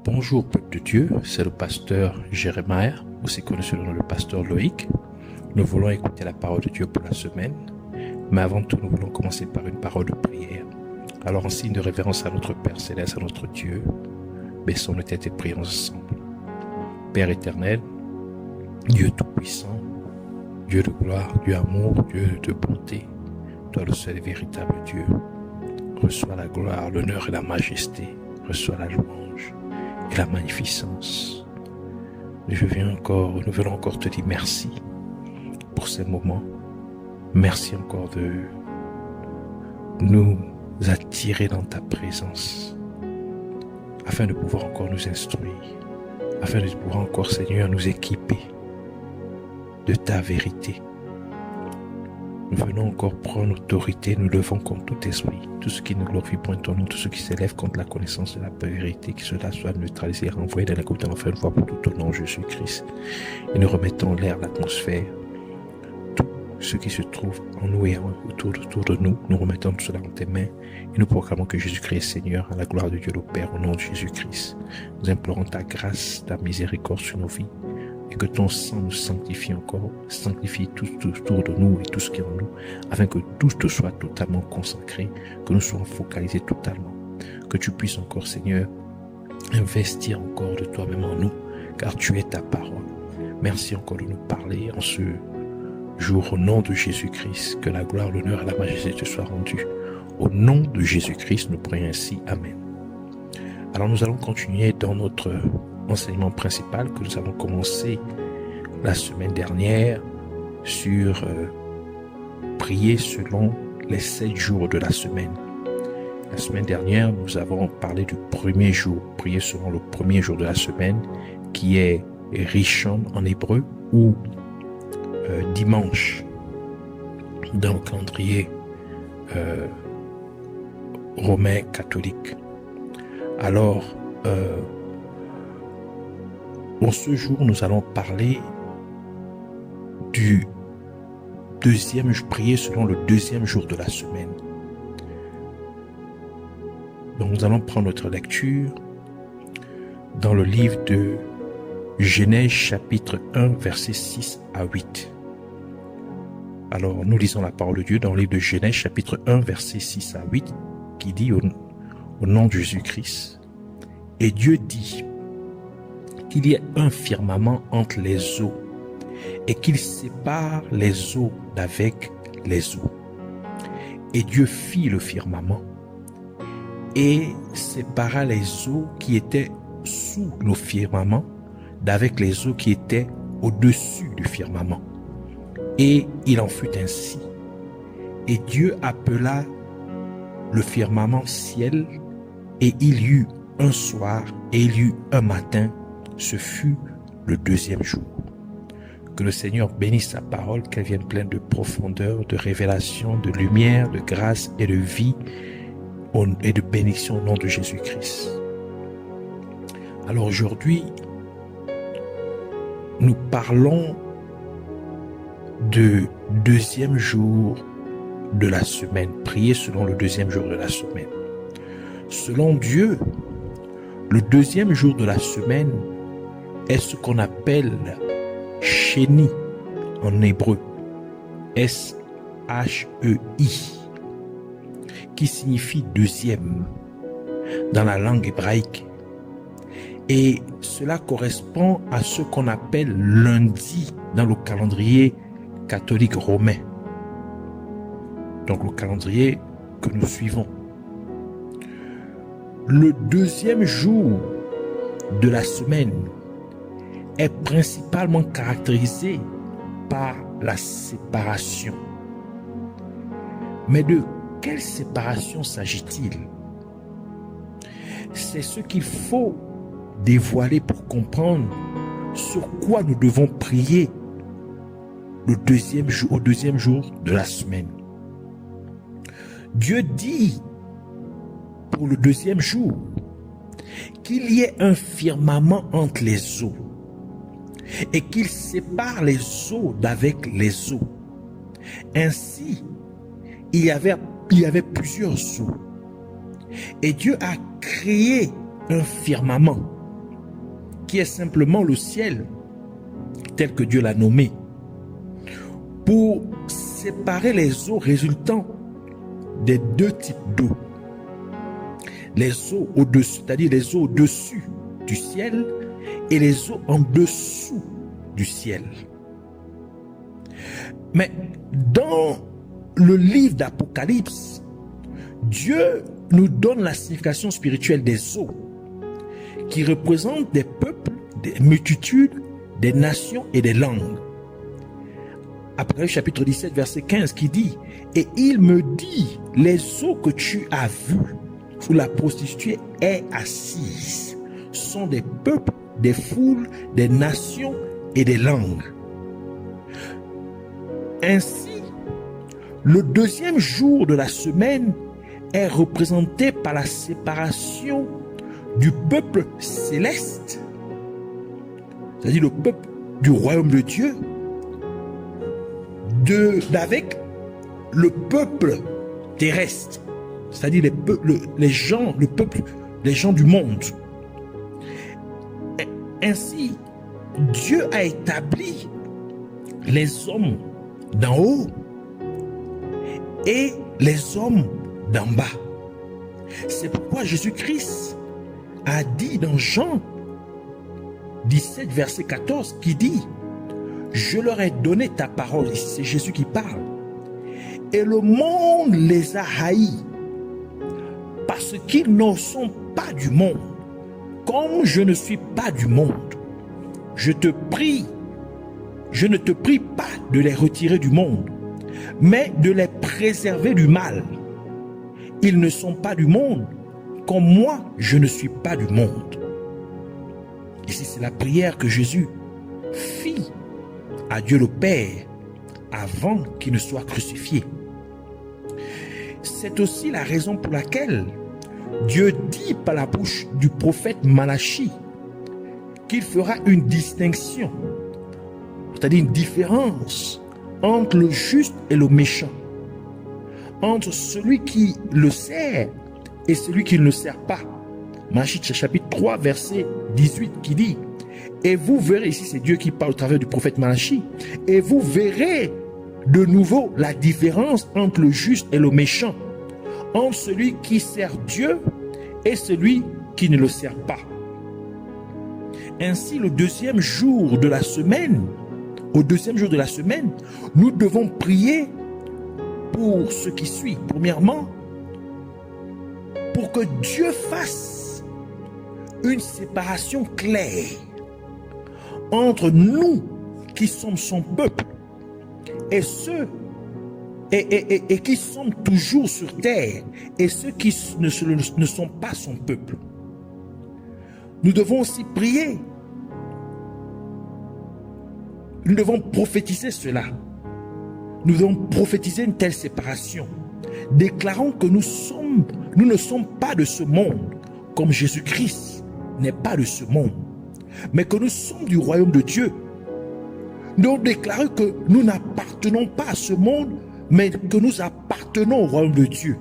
Bonjour peuple de Dieu, c'est le pasteur Jérémie, aussi connu sous le nom de pasteur Loïc. Nous voulons écouter la parole de Dieu pour la semaine, mais avant tout nous voulons commencer par une parole de prière. Alors en signe de révérence à notre Père Céleste, à notre Dieu, baissons nos têtes et prions ensemble. Père éternel, Dieu tout-puissant, Dieu de gloire, Dieu d'amour, Dieu de bonté, toi le seul et véritable Dieu, reçois la gloire, l'honneur et la majesté, reçois la louange et la magnificence. Nous venons encore te dire merci pour ces moments. Merci encore de nous attirer dans ta présence, afin de pouvoir encore nous instruire, afin de pouvoir encore, Seigneur, nous équiper de ta vérité. Nous venons encore prendre autorité, nous levons contre tout esprit, tout ce qui ne glorifie point ton nom, tout ce qui s'élève contre la connaissance de la vérité, que cela soit neutralisé, renvoyé dans la coupe de l'enfer une fois pour tout au nom de Jésus-Christ. Et nous remettons l'air, l'atmosphère, tout ce qui se trouve en nous et autour de nous, nous remettons tout cela dans tes mains et nous proclamons que Jésus-Christ est Seigneur, à la gloire de Dieu le Père, au nom de Jésus-Christ. Nous implorons ta grâce, ta miséricorde sur nos vies, et que ton sang nous sanctifie encore, sanctifie tout autour de nous et tout ce qui est en nous, afin que tout te soit totalement consacré, que nous soyons focalisés totalement, que tu puisses encore, Seigneur, investir encore de toi-même en nous, car tu es ta parole. Merci encore de nous parler en ce jour, au nom de Jésus-Christ, que la gloire, l'honneur et la majesté te soient rendues. Au nom de Jésus-Christ, nous prions ainsi. Amen. Alors nous allons continuer dans notre enseignement principal que nous avons commencé la semaine dernière sur prier selon les 7 jours de la semaine. La semaine dernière, nous avons parlé du premier jour, prier selon le premier jour de la semaine, qui est Rishon en hébreu, ou dimanche dans le calendrier romain catholique. Alors, en ce jour, nous allons parler du prier selon le deuxième jour de la semaine. Donc, nous allons prendre notre lecture dans le livre de Genèse chapitre 1, versets 6 à 8. Alors, nous lisons la parole de Dieu dans le livre de Genèse chapitre 1, versets 6 à 8, qui dit au nom de Jésus-Christ. Et Dieu dit qu'il y ait un firmament entre les eaux et qu'il sépare les eaux d'avec les eaux. Et Dieu fit le firmament et sépara les eaux qui étaient sous le firmament d'avec les eaux qui étaient au-dessus du firmament. Et il en fut ainsi. Et Dieu appela le firmament ciel, et il y eut un soir et il y eut un matin. Ce fut le deuxième jour. Que le Seigneur bénisse sa parole, qu'elle vienne pleine de profondeur, de révélation, de lumière, de grâce et de vie et de bénédiction au nom de Jésus-Christ. Alors aujourd'hui, nous parlons du deuxième jour de la semaine, prier selon le deuxième jour de la semaine. Selon Dieu, le deuxième jour de la semaine est ce qu'on appelle Sheni en hébreu, S-H-E-I, qui signifie deuxième dans la langue hébraïque. Et cela correspond à ce qu'on appelle lundi dans le calendrier catholique romain. Donc le calendrier que nous suivons. Le deuxième jour de la semaine est principalement caractérisé par la séparation. Mais de quelle séparation s'agit-il? C'est ce qu'il faut dévoiler pour comprendre sur quoi nous devons prier au deuxième jour de la semaine. Dieu dit pour le deuxième jour qu'il y ait un firmament entre les eaux et qu'il sépare les eaux d'avec les eaux. Ainsi, il y avait plusieurs eaux. Et Dieu a créé un firmament qui est simplement le ciel, tel que Dieu l'a nommé, pour séparer les eaux résultant des deux types d'eau. Les eaux au-dessus, c'est-à-dire les eaux au-dessus du ciel et les eaux en dessous du ciel. Mais dans le livre d'Apocalypse, Dieu nous donne la signification spirituelle des eaux qui représentent des peuples, des multitudes, des nations et des langues. Apocalypse chapitre 17 verset 15 qui dit: et il me dit, les eaux que tu as vues où la prostituée est assise sont des peuples, des foules, des nations et des langues. Ainsi, le deuxième jour de la semaine est représenté par la séparation du peuple céleste, c'est-à-dire le peuple du royaume de Dieu, d'avec le peuple terrestre, c'est-à-dire les gens du monde. Ainsi, Dieu a établi les hommes d'en haut et les hommes d'en bas. C'est pourquoi Jésus-Christ a dit dans Jean 17 verset 14 qui dit: je leur ai donné ta parole. Ici c'est Jésus qui parle. Et le monde les a haïs parce qu'ils ne sont pas du monde, comme je ne suis pas du monde. Je ne te prie pas de les retirer du monde, mais de les préserver du mal. Ils ne sont pas du monde, comme moi, je ne suis pas du monde. Ici, c'est la prière que Jésus fit à Dieu le Père avant qu'il ne soit crucifié. C'est aussi la raison pour laquelle Dieu dit par la bouche du prophète Malachie qu'il fera une distinction, c'est-à-dire une différence entre le juste et le méchant, entre celui qui le sert et celui qui ne le sert pas. Malachie chapitre 3 verset 18 qui dit: et vous verrez, ici c'est Dieu qui parle au travers du prophète Malachie, et vous verrez de nouveau la différence entre le juste et le méchant, entre celui qui sert Dieu et celui qui ne le sert pas. Ainsi, le deuxième jour de la semaine, nous devons prier pour ce qui suit. Premièrement, pour que Dieu fasse une séparation claire entre nous qui sommes son peuple et ceux et qui sommes toujours sur terre et ceux qui ne sont pas son peuple. Nous devons aussi prier. Nous devons prophétiser cela. Nous devons prophétiser une telle séparation, déclarant que nous ne sommes pas de ce monde, comme Jésus-Christ n'est pas de ce monde, mais que nous sommes du royaume de Dieu. Nous déclarons que nous n'appartenons pas à ce monde, mais que nous appartenons au royaume de Dieu.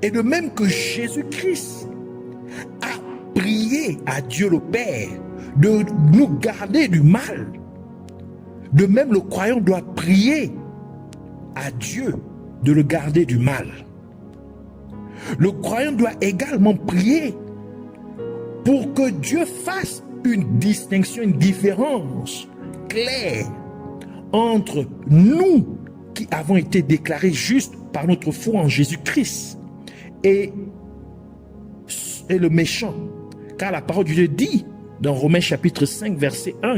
Et de même que Jésus-Christ a prié à Dieu le Père de nous garder du mal, de même le croyant doit prier à Dieu de le garder du mal. Le croyant doit également prier pour que Dieu fasse une distinction, une différence claire entre nous qui avons été déclarés justes par notre foi en Jésus-Christ et le méchant. Car la parole de Dieu dit dans Romains chapitre 5 verset 1,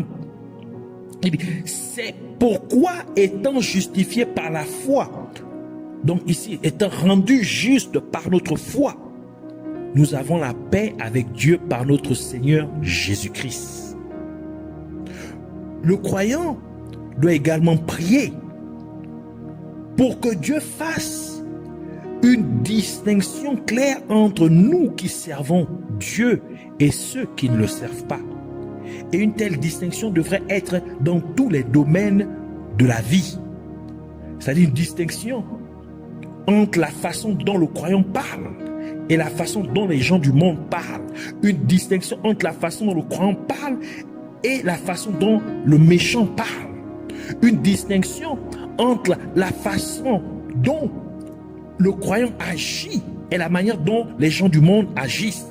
il dit: c'est pourquoi étant justifié par la foi, donc ici étant rendu juste par notre foi, nous avons la paix avec Dieu par notre Seigneur Jésus-Christ. Le croyant doit également prier pour que Dieu fasse une distinction claire entre nous qui servons Dieu et ceux qui ne le servent pas. Et une telle distinction devrait être dans tous les domaines de la vie. C'est-à-dire une distinction entre la façon dont le croyant parle, et la façon dont les gens du monde parlent. Une distinction entre la façon dont le croyant parle et la façon dont le méchant parle. Une distinction entre la façon dont le croyant agit et la manière dont les gens du monde agissent.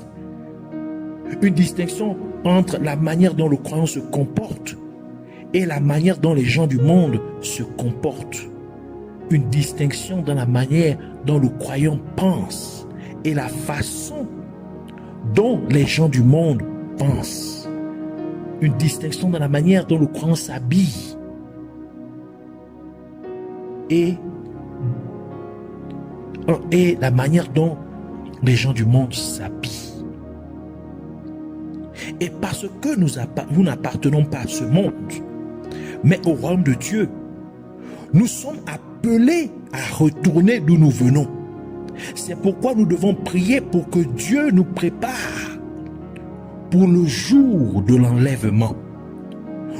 Une distinction entre la manière dont le croyant se comporte et la manière dont les gens du monde se comportent. Une distinction dans la manière dont le croyant pense et la façon dont les gens du monde pensent. Une distinction dans la manière dont le croyant s'habille et la manière dont les gens du monde s'habillent. Et parce que nous n'appartenons pas à ce monde, mais au royaume de Dieu, nous sommes appelés à retourner d'où nous venons. C'est pourquoi nous devons prier pour que Dieu nous prépare pour le jour de l'enlèvement.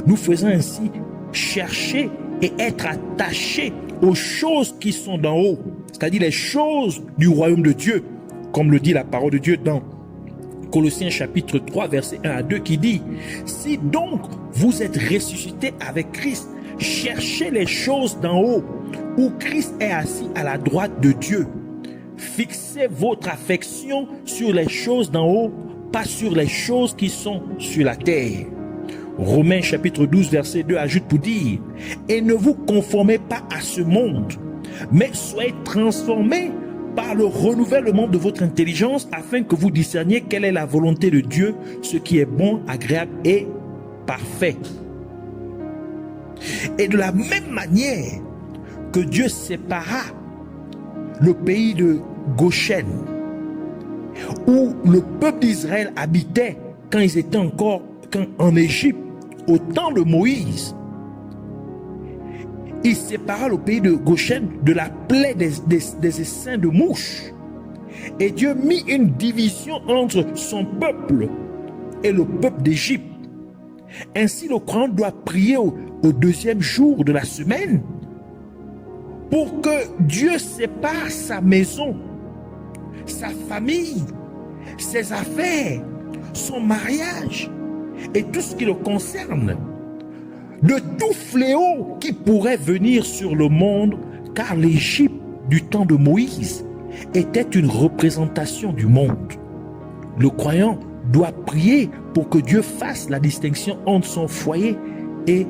Nous faisons ainsi chercher et être attachés aux choses qui sont d'en haut, c'est-à-dire les choses du royaume de Dieu, comme le dit la parole de Dieu dans Colossiens chapitre 3, verset 1 à 2, qui dit: si donc vous êtes ressuscités avec Christ, cherchez les choses d'en haut, où Christ est assis à la droite de Dieu. Fixez votre affection sur les choses d'en haut, pas sur les choses qui sont sur la terre. Romains chapitre 12, verset 2 ajoute pour dire: et ne vous conformez pas à ce monde, mais soyez transformés par le renouvellement de votre intelligence, afin que vous discerniez quelle est la volonté de Dieu, ce qui est bon, agréable et parfait. Et de la même manière que Dieu sépara le pays de Goshen, où le peuple d'Israël habitait quand ils étaient encore en Égypte, au temps de Moïse, il sépara le pays de Goshen de la plaie des essaims de mouches. Et Dieu mit une division entre son peuple et le peuple d'Égypte. Ainsi, le croyant doit prier au deuxième jour de la semaine pour que Dieu sépare sa maison, sa famille, ses affaires, son mariage et tout ce qui le concerne de tout fléau qui pourrait venir sur le monde, car l'Égypte du temps de Moïse était une représentation du monde. Le croyant doit prier pour que Dieu fasse la distinction entre son foyer et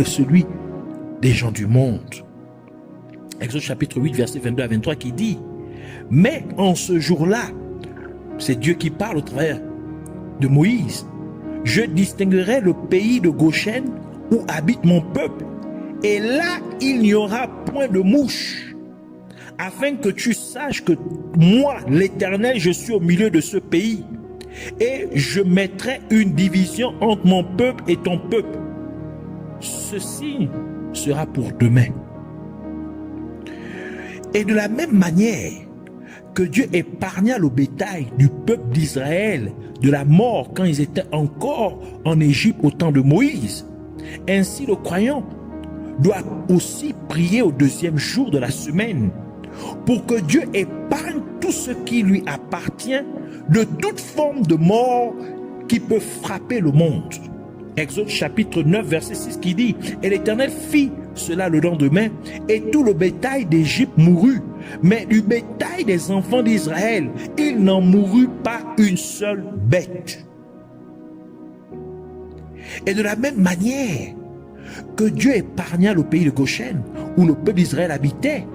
celui des gens du monde. Exode chapitre 8, verset 22 à 23 qui dit: mais en ce jour-là, c'est Dieu qui parle au travers de Moïse, je distinguerai le pays de Goshen où habite mon peuple, et là il n'y aura point de mouches, afin que tu saches que moi, l'Éternel, je suis au milieu de ce pays, et je mettrai une division entre mon peuple et ton peuple. Ceci sera pour demain. Et de la même manière que Dieu épargna le bétail du peuple d'Israël de la mort quand ils étaient encore en Égypte au temps de Moïse, ainsi le croyant doit aussi prier au deuxième jour de la semaine pour que Dieu épargne tout ce qui lui appartient de toute forme de mort qui peut frapper le monde. Exode chapitre 9 verset 6 qui dit: et l'Éternel fit cela le lendemain, et tout le bétail d'Égypte mourut, mais du bétail des enfants d'Israël, il n'en mourut pas une seule bête. Et de la même manière que Dieu épargna le pays de Goshen, où le peuple d'Israël habitait,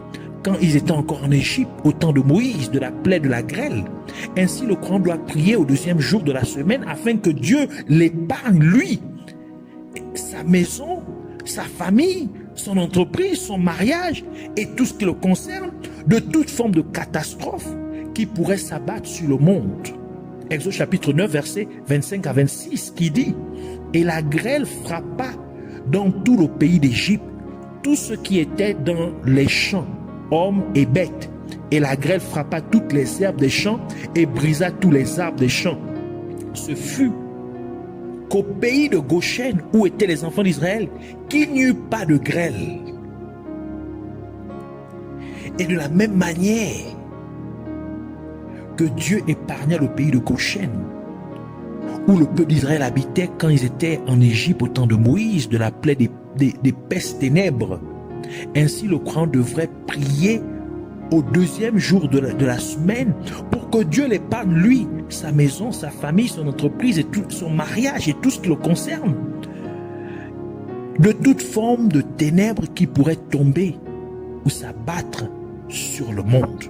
quand ils étaient encore en Égypte, au temps de Moïse, de la plaie de la grêle, ainsi le croyant doit prier au deuxième jour de la semaine, afin que Dieu l'épargne, lui, sa maison, sa famille, son entreprise, son mariage, et tout ce qui le concerne, de toute forme de catastrophe qui pourrait s'abattre sur le monde. Exode chapitre 9, versets 25 à 26, qui dit: et la grêle frappa dans tout le pays d'Égypte tout ce qui était dans les champs, hommes et bêtes. Et la grêle frappa toutes les herbes des champs et brisa tous les arbres des champs. Ce fut qu'au pays de Goshen, où étaient les enfants d'Israël, qu'il n'y eut pas de grêle. Et de la même manière que Dieu épargna le pays de Goshen, où le peuple d'Israël habitait quand ils étaient en Égypte au temps de Moïse, de la plaie des pestes ténèbres. Ainsi, le croyant devrait prier au deuxième jour de la semaine pour que Dieu l'épargne, lui, sa maison, sa famille, son entreprise, et tout son mariage et tout ce qui le concerne, de toute forme de ténèbres qui pourrait tomber ou s'abattre sur le monde.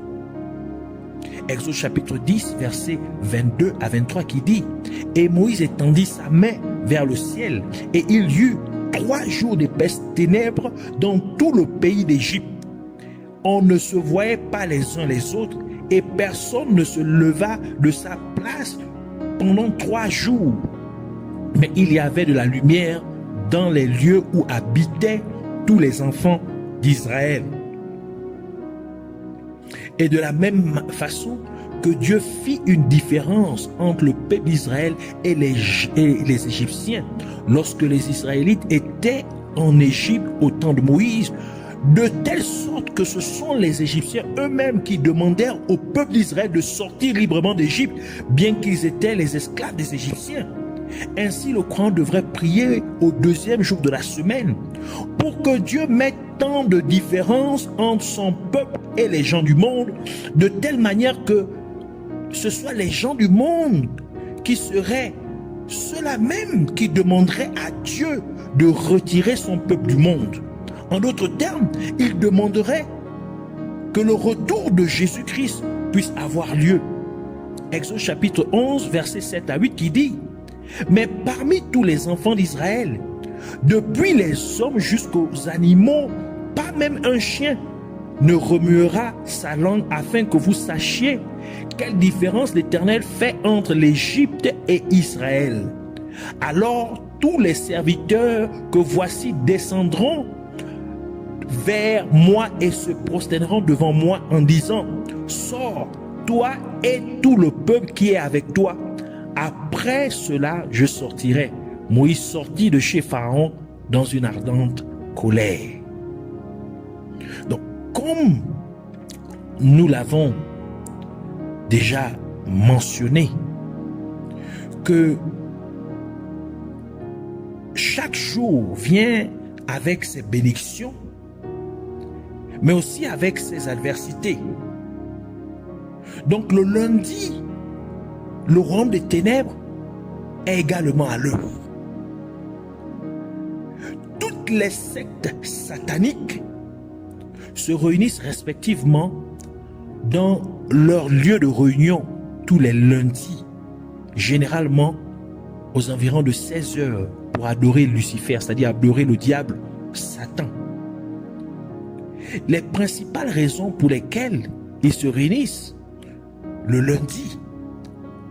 Exode chapitre 10, versets 22 à 23 qui dit: Et Moïse étendit sa main vers le ciel, et il y eut 3 jours d'épaisses ténèbres dans tout le pays d'Égypte. On ne se voyait pas les uns les autres, et personne ne se leva de sa place pendant 3 jours. Mais il y avait de la lumière dans les lieux où habitaient tous les enfants d'Israël. Et de la même façon que Dieu fit une différence entre le peuple d'Israël et les Égyptiens, lorsque les Israélites étaient en Égypte au temps de Moïse, de telle sorte que ce sont les Égyptiens eux-mêmes qui demandèrent au peuple d'Israël de sortir librement d'Égypte, bien qu'ils étaient les esclaves des Égyptiens. Ainsi, le croyant devrait prier au deuxième jour de la semaine pour que Dieu mette tant de différence entre son peuple et les gens du monde, de telle manière que ce soit les gens du monde qui seraient ceux-là même qui demanderaient à Dieu de retirer son peuple du monde. En d'autres termes, il demanderait que le retour de Jésus-Christ puisse avoir lieu. Exode chapitre 11, versets 7 à 8 qui dit: Mais parmi tous les enfants d'Israël, depuis les hommes jusqu'aux animaux, pas même un chien ne remuera sa langue, afin que vous sachiez quelle différence l'Éternel fait entre l'Égypte et Israël. Alors tous les serviteurs que voici descendront vers moi et se prosterneront devant moi en disant: Sors, toi et tout le peuple qui est avec toi. Après cela, je sortirai. Moïse sortit de chez Pharaon dans une ardente colère. Donc, comme nous l'avons déjà mentionné, que chaque jour vient avec ses bénédictions, mais aussi avec ses adversités. Donc le lundi, le royaume des ténèbres est également à l'œuvre. Toutes les sectes sataniques se réunissent respectivement dans leur lieu de réunion tous les lundis, généralement aux environs de 16 heures, pour adorer Lucifer, c'est-à-dire adorer le diable, Satan. Les principales raisons pour lesquelles ils se réunissent le lundi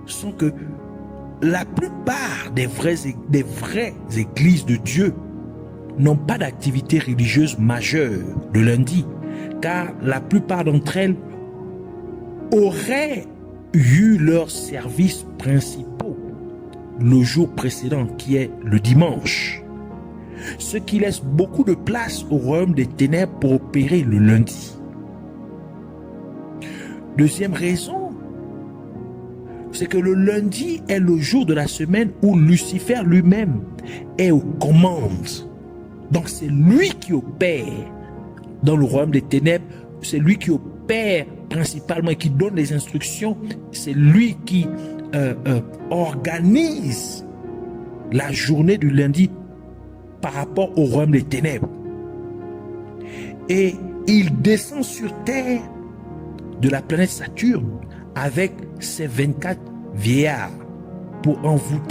sont que la plupart des vraies églises de Dieu n'ont pas d'activité religieuse majeure le lundi, car la plupart d'entre elles auraient eu leurs services principaux le jour précédent, qui est le dimanche, ce qui laisse beaucoup de place au royaume des ténèbres pour opérer le lundi. Deuxième raison, c'est que le lundi est le jour de la semaine où Lucifer lui-même est aux commandes. Donc c'est lui qui opère dans le royaume des ténèbres, c'est lui qui opère principalement et qui donne les instructions, c'est lui qui organise la journée du lundi par rapport au royaume des ténèbres. Et il descend sur terre de la planète Saturne avec ses 24 vieillards pour envoûter